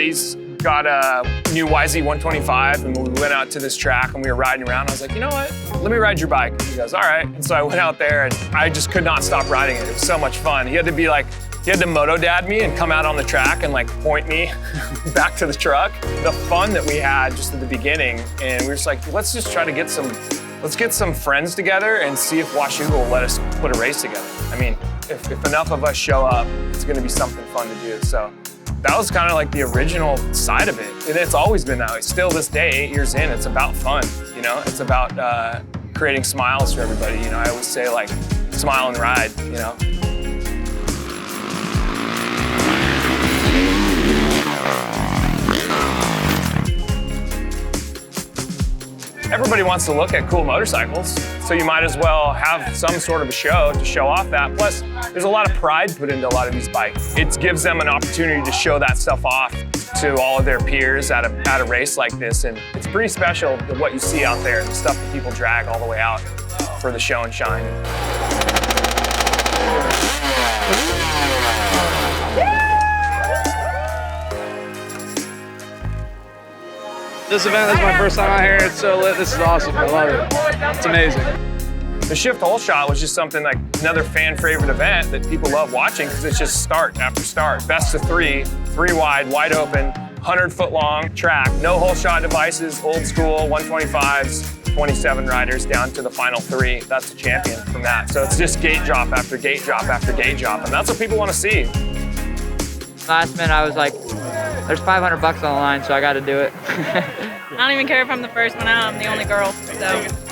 buddies got a new YZ125 and we went out to this track and we were riding around. I was like, you know what? Let me ride your bike. He goes, all right. And so I went out there and I just could not stop riding it. It was so much fun. He had to moto dad me and come out on the track and like point me back to the truck. The fun that we had just at the beginning, and we were just like, let's just try to get some friends together and see if Washougal will let us put a race together. I mean, if enough of us show up, it's gonna be something fun to do. So that was kind of like the original side of it. And it's always been that way. Still this day, 8 years in, it's about fun, you know? It's about creating smiles for everybody. You know, I always say like, smile and ride, you know? Everybody wants to look at cool motorcycles, so you might as well have some sort of a show to show off that. Plus, there's a lot of pride put into a lot of these bikes. It gives them an opportunity to show that stuff off to all of their peers at a race like this, and it's pretty special what you see out there, the stuff that people drag all the way out for the show and shine. This event is my first time out here. It's so lit. This is awesome. I love it. It's amazing. The shift hole shot was just something like another fan favorite event that people love watching because it's just start after start. Best of three wide open, 100-foot long track. No hole shot devices, old school 125s, 27 riders down to the final 3. That's the champion from that. So it's just gate drop after gate drop after gate drop. And that's what people want to see. Last minute, I was like, there's $500 on the line, so I got to do it. I don't even care if I'm the first one out. I'm the only girl, so.